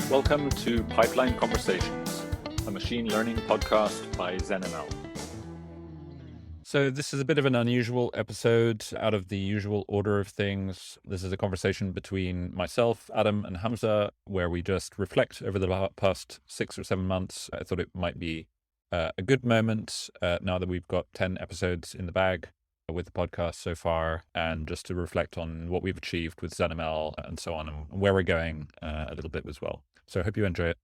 Welcome to Pipeline Conversations, a machine learning podcast by ZenML. So this is a bit of an unusual episode out of the usual order of things. This is a conversation between myself, Adam, and Hamza, where we just reflect over the past 6 or 7 months. I thought it might be a good moment now that we've got 10 episodes in the bag with the podcast so far, and just to reflect on what we've achieved with ZenML and so on, and where we're going a little bit as well. So I hope you enjoy it.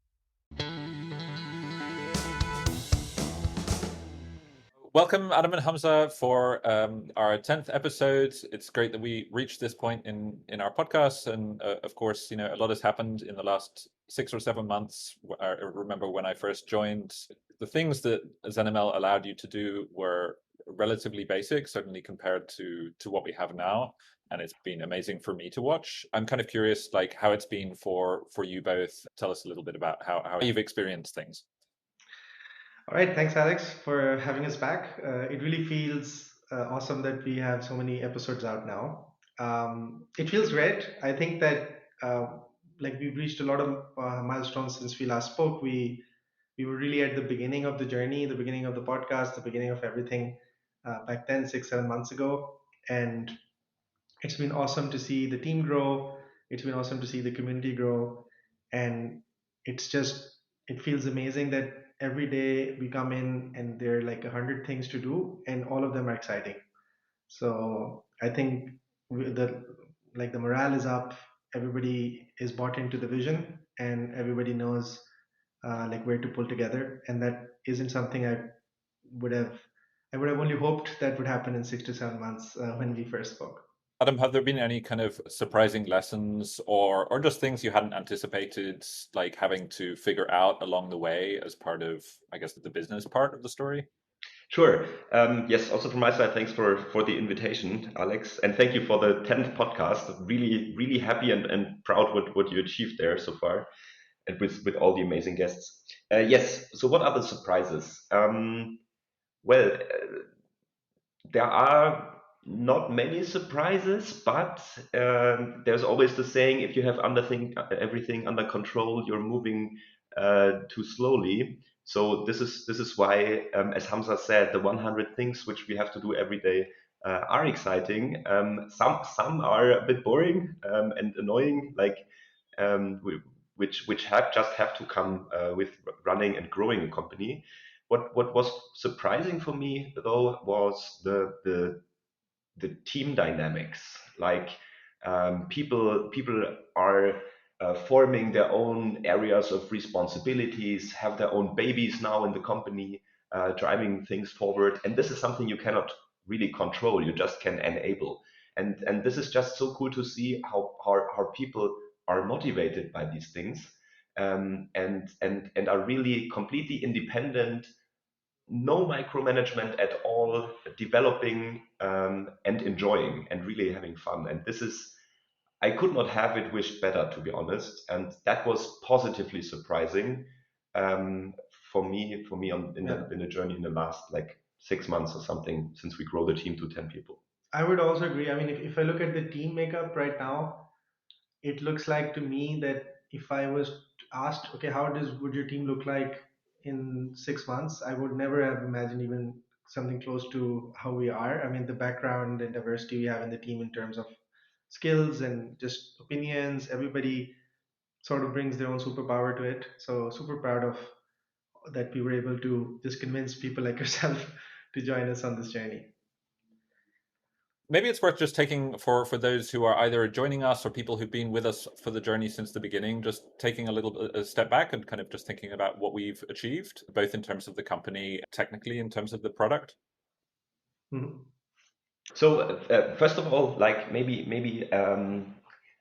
Welcome, Adam and Hamza, for our 10th episode. It's great that we reached this point in our podcast. And of course, a lot has happened in the last 6 or 7 months. I remember when I first joined, the things that ZenML allowed you to do were relatively basic, certainly compared to what we have now. And it's been amazing for me to watch. I'm kind of curious, like, how it's been for you both. Tell us a little bit about how you've experienced things. All right, thanks, Alex, for having us back. It really feels awesome that we have so many episodes out now. It feels great. I think that like we've reached a lot of milestones since we last spoke. We were really at the beginning of the journey, the beginning of the podcast, the beginning of everything back then, 6, 7 months ago, and it's been awesome to see the team grow. It's been awesome to see the community grow, and it feels amazing that every day we come in and there are like 100 things to do, and all of them are exciting. So I think the the morale is up. Everybody is bought into the vision, and everybody knows like where to pull together. And that isn't something would have I would have only hoped that would happen in 6 to 7 months when we first spoke. Adam, have there been any kind of surprising lessons or just things you hadn't anticipated, like having to figure out along the way as part of, I guess, the business part of the story? Sure. Yes, also from my side, thanks for the invitation, Alex. And thank you for the 10th podcast. Really, really happy and proud what you achieved there so far and with all the amazing guests. Yes, so what are the surprises? There are not many surprises, but there's always the saying, if you have everything under control, you're moving too slowly. So this is why, as Hamza said, the 100 things which we have to do every day are exciting. Some are a bit boring and annoying, like which have to come with running and growing a company. What was surprising for me though was the team dynamics. Like people are forming their own areas of responsibilities, have their own babies now in the company, driving things forward. And this is something you cannot really control. You just can enable. And this is just so cool to see how people are motivated by these things, and are really completely independent, no micromanagement at all, developing and enjoying and really having fun. And this is, I could not have it wished better, to be honest. And that was positively surprising um, for me Yeah. in the journey in the last like 6 months or something since we grow the team to 10 people. I would also agree. I mean, if I look at the team makeup right now, it looks like to me that if I was asked, okay, how does would your team look like in 6 months, I would never have imagined even something close to how we are. I mean, the background and diversity we have in the team in terms of skills and just opinions, everybody sort of brings their own superpower to it. So super proud of that we were able to just convince people like yourself to join us on this journey. Maybe it's worth just taking for those who are either joining us or people who've been with us for the journey since the beginning, just taking a step back and kind of just thinking about what we've achieved, both in terms of the company, technically, in terms of the product. Mhm. So first of all, like maybe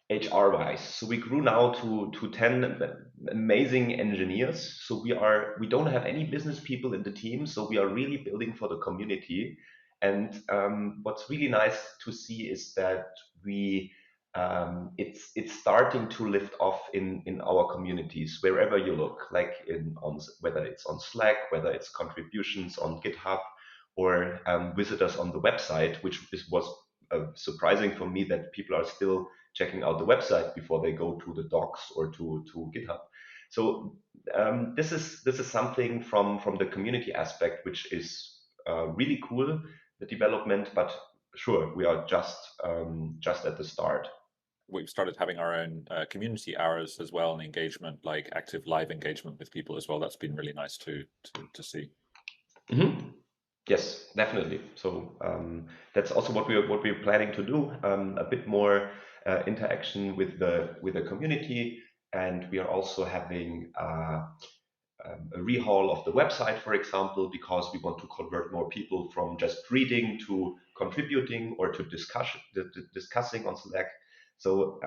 HR wise, so we grew now to 10 amazing engineers. So we don't have any business people in the team. So we are really building for the community. And what's really nice to see is that we it's starting to lift off in our communities wherever you look, like whether it's on Slack, whether it's contributions on GitHub, or visitors on the website, which was surprising for me that people are still checking out the website before they go to the docs or to GitHub. So this is something from the community aspect, which is really cool, the development. But sure, we are just at the start. We've started having our own community hours as well, and engagement, like active live engagement with people as well. That's been really nice to see. Hmm. Yes, definitely. So that's also what we're planning to do. A bit more interaction with the community, and we are also having a rehaul of the website, for example, because we want to convert more people from just reading to contributing or to discussing on Slack. So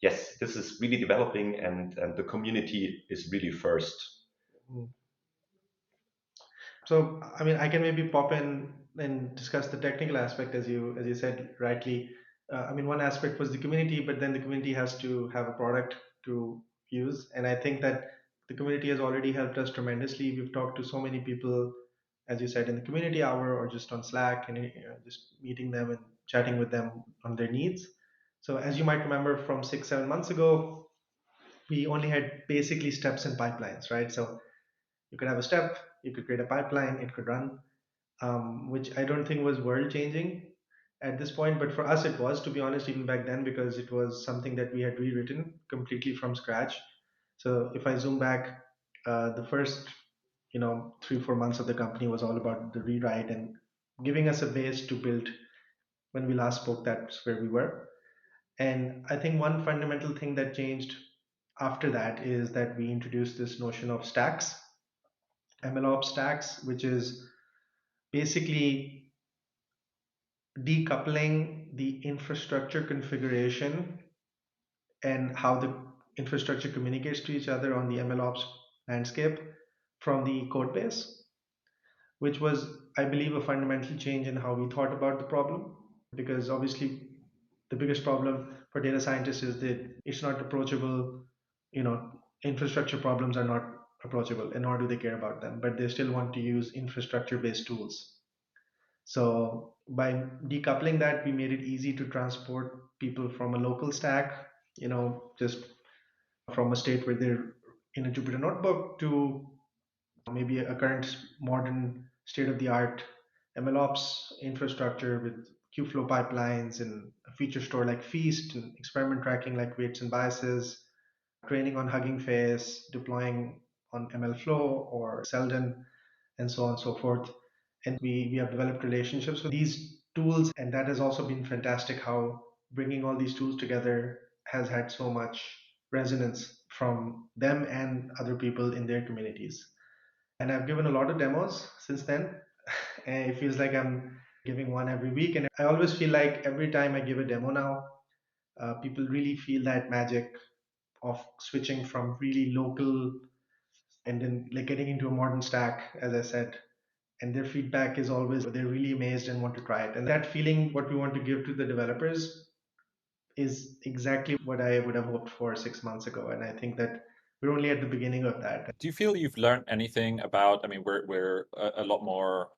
yes, this is really developing, and the community is really first. Mm. So, I mean, I can maybe pop in and discuss the technical aspect as you said rightly. I mean, one aspect was the community, but then the community has to have a product to use, and I think that the community has already helped us tremendously. We've talked to so many people, as you said, in the community hour or just on Slack, and just meeting them and chatting with them on their needs. So, as you might remember from 6, 7 months ago, we only had basically steps and pipelines, right? So you could have a step, you could create a pipeline, it could run, which I don't think was world changing at this point. But for us, it was, to be honest, even back then, because it was something that we had rewritten completely from scratch. So if I zoom back, the first, 3, 4 months of the company was all about the rewrite and giving us a base to build. When we last spoke, that's where we were. And I think one fundamental thing that changed after that is that we introduced this notion of stacks, MLOps stacks, which is basically decoupling the infrastructure configuration and how the infrastructure communicates to each other on the MLOps landscape from the code base, which was, I believe, a fundamental change in how we thought about the problem. Because obviously, the biggest problem for data scientists is that it's not approachable. You know, infrastructure problems are not approachable, and nor do they care about them, but they still want to use infrastructure based tools. So by decoupling that, we made it easy to transport people from a local stack, just from a state where they're in a Jupyter notebook to maybe a current modern state of the art MLOps infrastructure with Kubeflow pipelines and a feature store like Feast and experiment tracking like weights and biases, training on Hugging Face, deploying on MLflow or Selden, and so on and so forth. And we have developed relationships with these tools, and that has also been fantastic how bringing all these tools together has had so much resonance from them and other people in their communities. And I've given a lot of demos since then, and it feels like I'm giving one every week. And I always feel like every time I give a demo now, people really feel that magic of switching from really local and then like getting into a modern stack, as I said. And their feedback is always they're really amazed and want to try it. And that feeling, what we want to give to the developers, is exactly what I would have hoped for 6 months ago. And I think that we're only at the beginning of that. Do you feel you've learned anything about? I mean, we're a lot more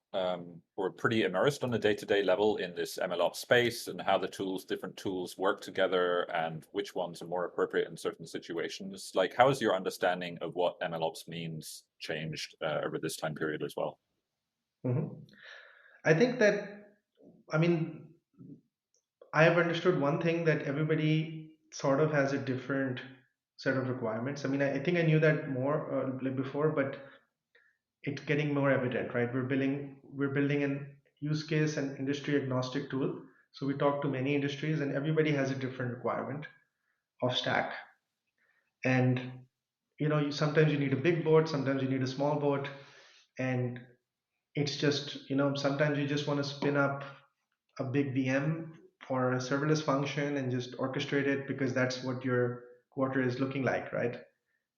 we're pretty immersed on a day-to-day level in this MLOps space and how the different tools work together and which ones are more appropriate in certain situations. Like, how has your understanding of what MLOps means changed over this time period as well? Mhm. I think that, I mean, I have understood one thing, that everybody sort of has a different set of requirements. I mean, I think I knew that more like before, but it's getting more evident, right? We're building an use case and industry agnostic tool. So we talk to many industries, and everybody has a different requirement of stack. And sometimes you need a big boat, sometimes you need a small boat, and it's just sometimes you just want to spin up a big VM or a serverless function and just orchestrate it because that's what your quarter is looking like, right?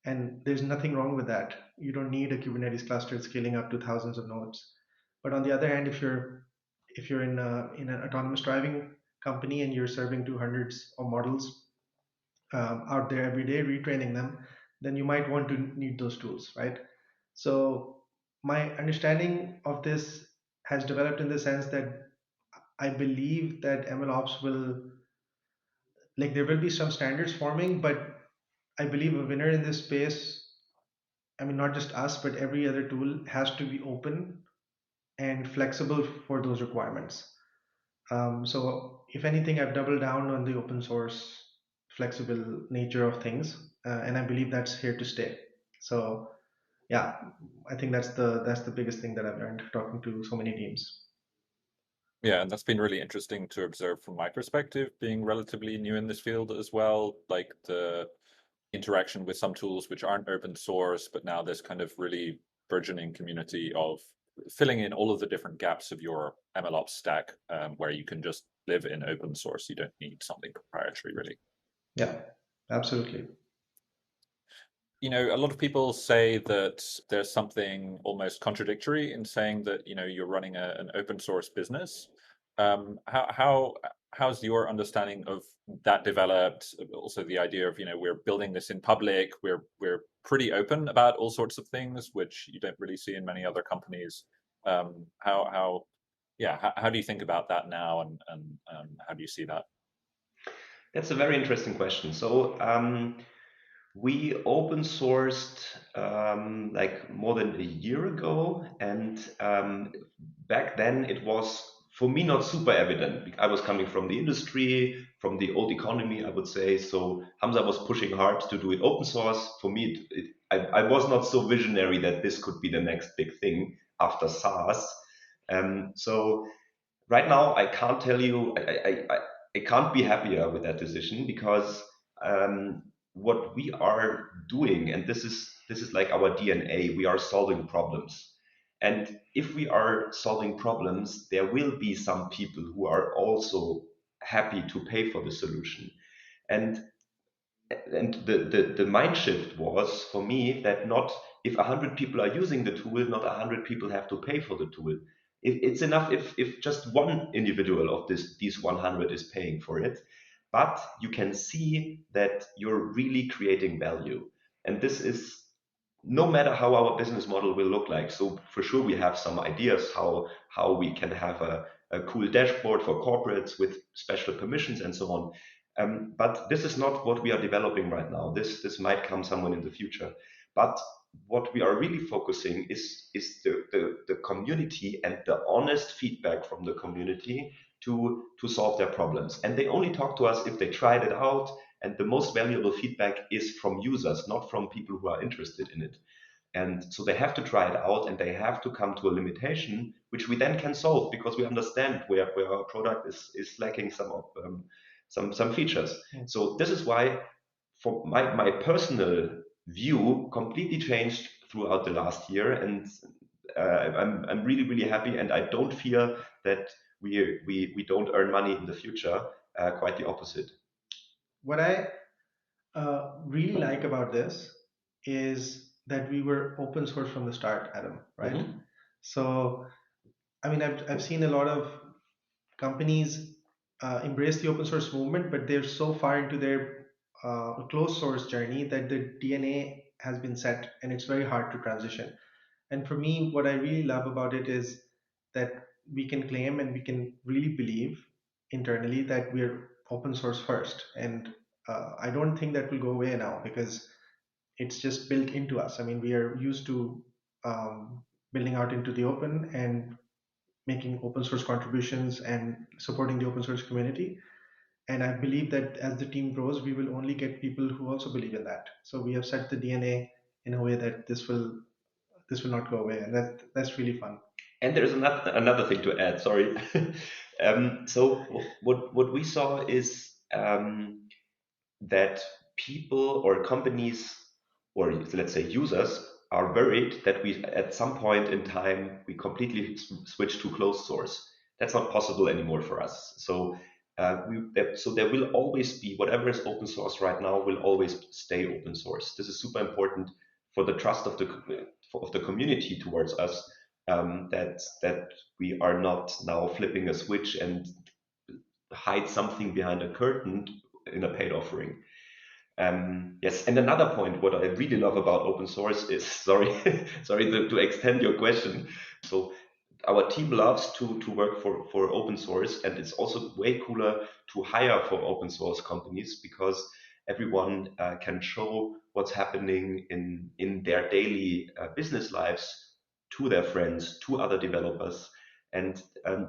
And there's nothing wrong with that. You don't need a Kubernetes cluster scaling up to thousands of nodes. But on the other hand, if you're in an autonomous driving company and you're serving to hundreds of models out there every day, retraining them, then you might want to need those tools, right? So my understanding of this has developed in the sense that I believe that MLOps will, like, there will be some standards forming, but I believe a winner in this space I mean, not just us, but every other tool has to be open and flexible for those requirements. So if anything, I've doubled down on the open source flexible nature of things, and I believe that's here to stay. So yeah, I think that's the biggest thing that I've learned talking to so many teams. Yeah, and that's been really interesting to observe from my perspective, being relatively new in this field as well. Like the interaction with some tools which aren't open source, but now there's kind of really burgeoning community of filling in all of the different gaps of your MLOps stack, where you can just live in open source. You don't need something proprietary, really. Yeah, absolutely. A lot of people say that there's something almost contradictory in saying that, you're running an open source business. How's your understanding of that developed? Also, the idea of, we're building this in public, we're pretty open about all sorts of things, which you don't really see in many other companies. How do you think about that now, and how do you see that? That's a very interesting question. So we open sourced like more than a year ago, and back then it was for me not super evident. I was coming from the industry, from the old economy, I would say. So Hamza was pushing hard to do it open source. For me, I was not so visionary that this could be the next big thing after SaaS. So right now I can't tell you, I can't be happier with that decision because um, what we are doing, and this is like our DNA, we are solving problems. And if we are solving problems, there will be some people who are also happy to pay for the solution. And the mind shift was for me that not if 100 people are using the tool, not 100 people have to pay for the tool. It's enough if just one individual of these 100 is paying for it, but you can see that you're really creating value. And this is no matter how our business model will look like. So for sure we have some ideas how we can have a cool dashboard for corporates with special permissions and so on. But this is not what we are developing right now. This might come someone in the future. But what we are really focusing is the community and the honest feedback from the community to solve their problems. And they only talk to us if they tried it out. And the most valuable feedback is from users, not from people who are interested in it. And so they have to try it out and they have to come to a limitation, which we then can solve because we understand where our product is lacking some features. So this is why for my personal view completely changed throughout the last year. And I'm really, really happy. And I don't fear that we don't earn money in the future. Quite the opposite. What I really like about this is that we were open source from the start, Adam, right? Mhm. So, I mean, I've seen a lot of companies embrace the open source movement, but they're so far into their closed source journey that the DNA has been set and it's very hard to transition. And for me, what I really love about it is that we can claim and we can really believe internally that we're open source first. And I don't think that will go away now because it's just built into us. I mean, we are used to um, building out into the open and making open source contributions and supporting the open source community. And I believe that as the team grows, we will only get people who also believe in that. So we have set the DNA in a way that this will not go away, and that's really fun. And there's another thing to add. Sorry. So what we saw is that people or companies or let's say users are worried that we at some point in time we completely switch to closed source. That's not possible anymore for us. So so there will always be whatever is open source right now will always stay open source. This is super important for the trust of the community towards us, that we are not now flipping a switch and hide something behind a curtain in a paid offering. Yes, and another point, what I really love about open source is, sorry, sorry to extend your question. So our team loves to work for open source, and it's also way cooler to hire for open source companies because everyone can show what's happening in their daily business lives to their friends, to other developers. And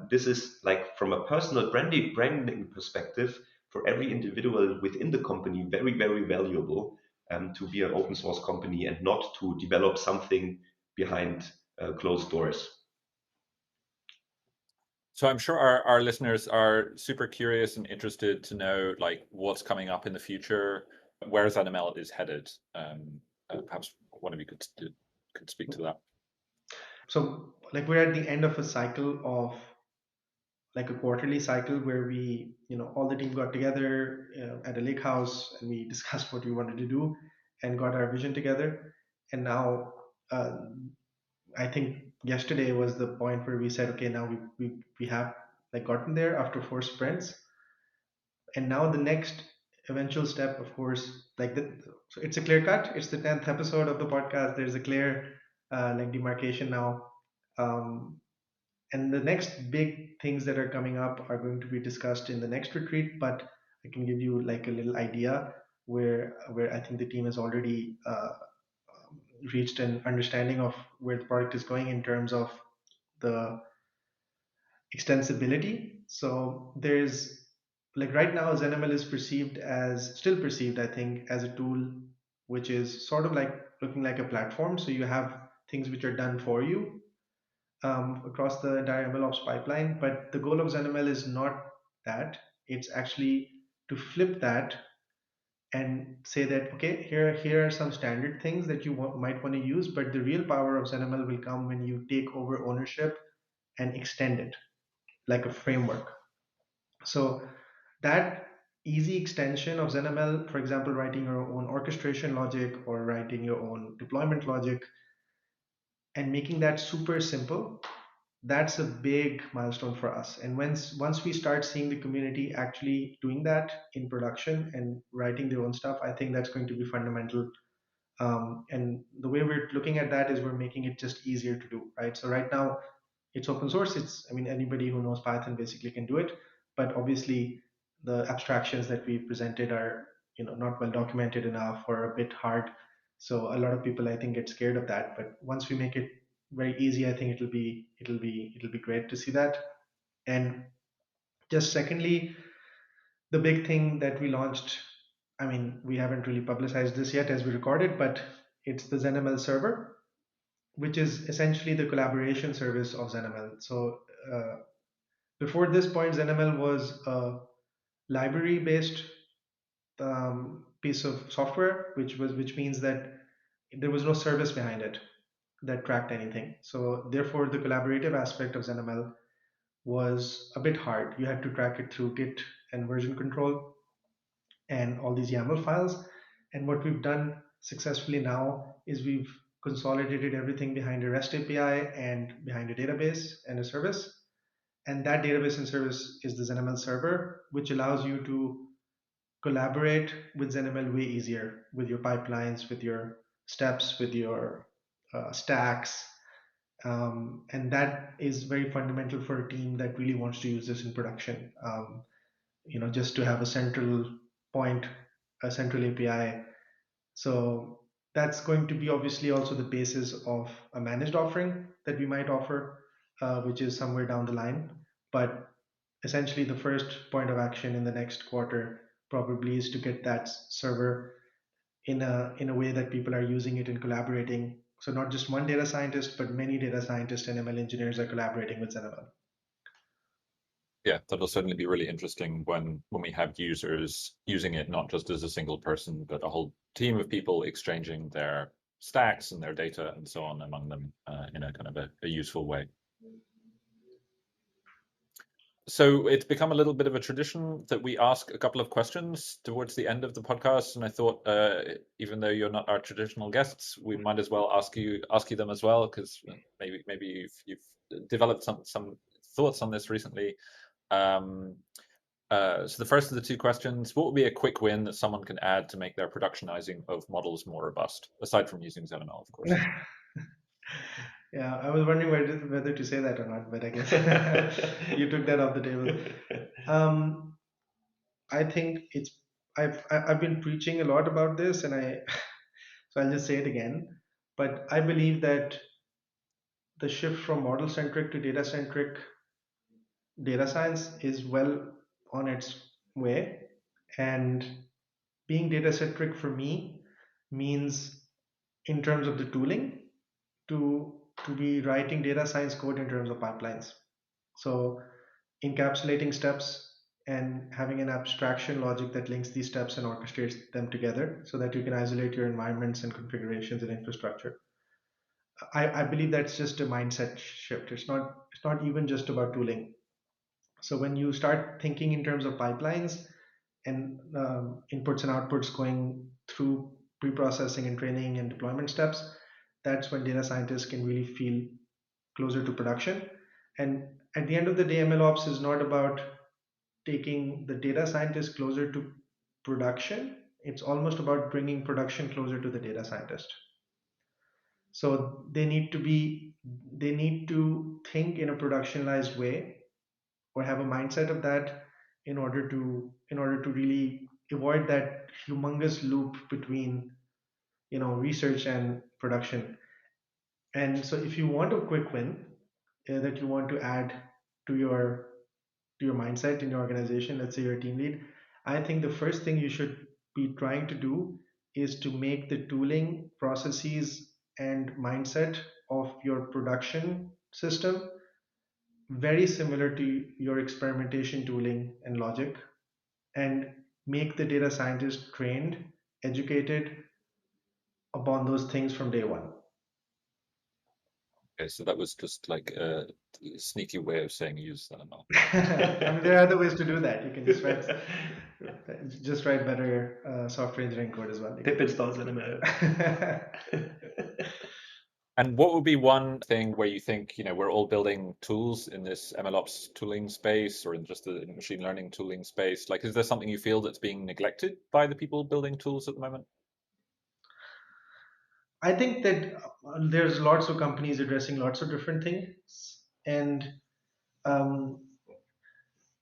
this is like from a personal branding perspective for every individual within the company, very, very valuable to be an open source company and not to develop something behind closed doors. So I'm sure our listeners are super curious and interested to know like what's coming up in the future, where ZenML is headed. Perhaps one of you could speak to that. So like we're at the end of a cycle of like a quarterly cycle where we, all the team got together at a lake house and we discussed what we wanted to do and got our vision together. And now, uh, I think yesterday was the point where we said, okay, now we have like gotten there after 4 sprints, and now the next eventual step, of course, so it's a clear cut. It's the 10th episode of the podcast. There's a clear like demarcation now. Um, and the next big things that are coming up are going to be discussed in the next retreat, but I can give you like a little idea where I think the team has already reached an understanding of where the product is going in terms of the extensibility. So there's like right now ZenML is still perceived, I think, as a tool which is sort of like looking like a platform. So you have things which are done for you across the entire MLOps pipeline. But the goal of ZenML is not that. It's actually to flip that and say that, okay, here are some standard things that you might want to use, but the real power of ZenML will come when you take over ownership and extend it like a framework. So that easy extension of ZenML, for example, writing your own orchestration logic or writing your own deployment logic and making that super simple, that's a big milestone for us. And once we start seeing the community actually doing that in production and writing their own stuff, I think that's going to be fundamental. And the way we're looking at that is we're making it just easier to do, right? So right now it's open source. I mean, anybody who knows Python basically can do it. But obviously, the abstractions that we presented are, not well documented enough or a bit hard. So a lot of people, I think, get scared of that. But once we make it very easy, I think it'll be great to see that. And just secondly, the big thing that we launched. I mean, we haven't really publicized this yet as we recorded, but it's the ZenML server, which is essentially the collaboration service of ZenML. So before this point, ZenML was a library-based piece of software, which means that there was no service behind it that tracked anything. So therefore, the collaborative aspect of ZenML was a bit hard. You had to track it through Git and version control and all these YAML files. And what we've done successfully now is we've consolidated everything behind a REST API and behind a database and a service. And that database and service is the ZenML server, which allows you to collaborate with ZenML way easier with your pipelines, with your steps, with your stacks. And that is very fundamental for a team that really wants to use this in production. Just to have a central point, a central API. So that's going to be obviously also the basis of a managed offering that we might offer, which is somewhere down the line. But essentially, the first point of action in the next quarter probably is to get that server in a way that people are using it and collaborating. So not just one data scientist, but many data scientists and ML engineers are collaborating with ZenML. Yeah, that'll certainly be really interesting when we have users using it not just as a single person, but a whole team of people exchanging their stacks and their data and so on among them in a kind of a useful way. So it's become a little bit of a tradition that we ask a couple of questions towards the end of the podcast, and I thought, even though you're not our traditional guests, we might as well ask you them as well, because maybe you've developed some thoughts on this recently. So the first of the two questions: what would be a quick win that someone can add to make their productionizing of models more robust, aside from using ZenML, of course? Yeah, I was wondering whether to say that or not, but I guess you took that off the table. I think I've been preaching a lot about this, and I so I'll just say it again. But I believe that the shift from model centric to data centric data science is well on its way, and being data centric for me means, in terms of the tooling, to be writing data science code in terms of pipelines. So encapsulating steps and having an abstraction logic that links these steps and orchestrates them together so that you can isolate your environments and configurations and infrastructure. I believe that's just a mindset shift. It's not even just about tooling. So when you start thinking in terms of pipelines and inputs and outputs going through pre-processing and training and deployment steps, that's when data scientists can really feel closer to production. And at the end of the day, MLOps is not about taking the data scientist closer to production. It's almost about bringing production closer to the data scientist. So they need to think in a productionalized way or have a mindset of that in order to really avoid that humongous loop between research and production. And so if you want a quick win that you want to add to your mindset in your organization, let's say you're a team lead, I think the first thing you should be trying to do is to make the tooling processes and mindset of your production system very similar to your experimentation tooling and logic, and make the data scientist trained, educated upon those things from day one. Okay, so that was just like a sneaky way of saying use ZenML. I mean, there are other ways to do that. You can just write better software engineering code as well. Pip installs ZenML. And what would be one thing where you think, we're all building tools in this MLOps tooling space or in just the machine learning tooling space? Like, is there something you feel that's being neglected by the people building tools at the moment? I think that there's lots of companies addressing lots of different things, and um,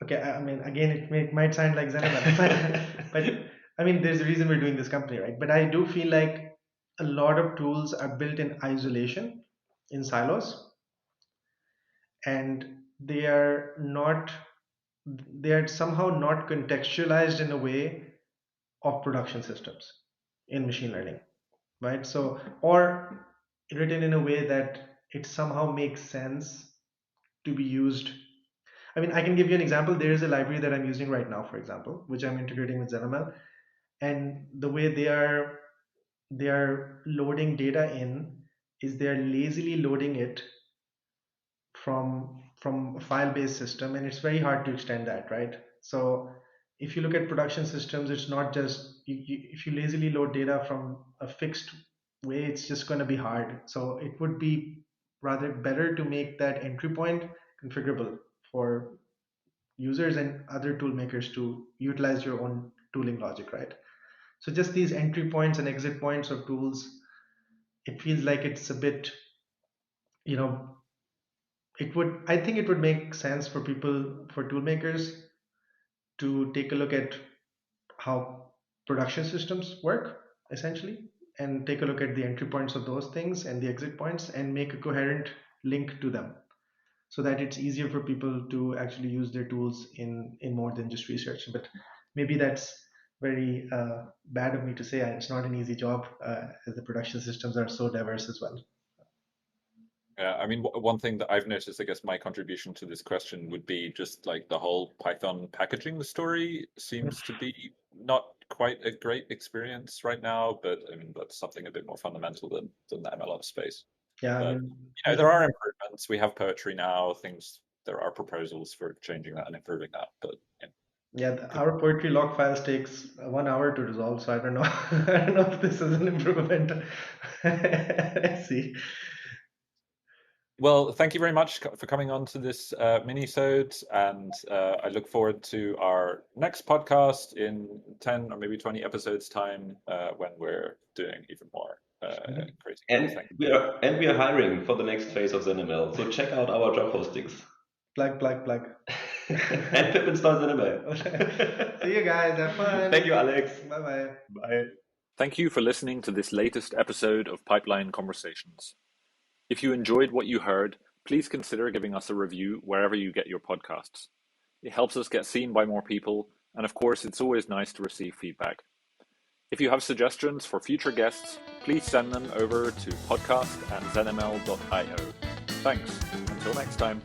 okay, I mean, again, might sound like ZenML, but I mean, there's a reason we're doing this company, right? But I do feel like a lot of tools are built in isolation, in silos, and they are not, they are somehow not contextualized in a way of production systems in machine learning, right? So, or written in a way that it somehow makes sense to be used. I mean, I can give you an example. There is a library that I'm using right now, for example, which I'm integrating with ZenML, and the way they are loading data in is they're lazily loading it from a file-based system, and it's very hard to extend that, right? So if you look at production systems, it's not just if you lazily load data from a fixed way, it's just going to be hard. So it would be rather better to make that entry point configurable for users and other tool makers to utilize your own tooling logic, right? So just these entry points and exit points of tools, it feels like it's a bit, you know, I think it would make sense for people, for tool makers to take a look at how production systems work essentially, and take a look at the entry points of those things and the exit points and make a coherent link to them so that it's easier for people to actually use their tools in more than just research. But maybe that's very bad of me to say. It's not an easy job, as the production systems are so diverse as well. Yeah, I mean, one thing that I've noticed, I guess my contribution to this question would be just like the whole Python packaging story seems to be not quite a great experience right now, but I mean, that's something a bit more fundamental than the MLOps space. Yeah, I But, mean, there are improvements. We have poetry now, there are proposals for changing that and improving that, but yeah, our poetry log files takes 1 hour to resolve, so I don't know. I don't know if this is an improvement. Let's see. Well, thank you very much for coming on to this mini-sode, and I look forward to our next podcast in 10 or maybe 20 episodes time when we're doing even more crazy And things. we are hiring for the next phase of ZenML. So check out our job postings. Plug, plug, plug. and pip install ZenML. See you guys. Have fun. Thank you, Alex. Bye-bye. Bye. Thank you for listening to this latest episode of Pipeline Conversations. If you enjoyed what you heard, please consider giving us a review wherever you get your podcasts. It helps us get seen by more people, and of course, it's always nice to receive feedback. If you have suggestions for future guests, please send them over to podcast@zenml.io. Thanks. Until next time.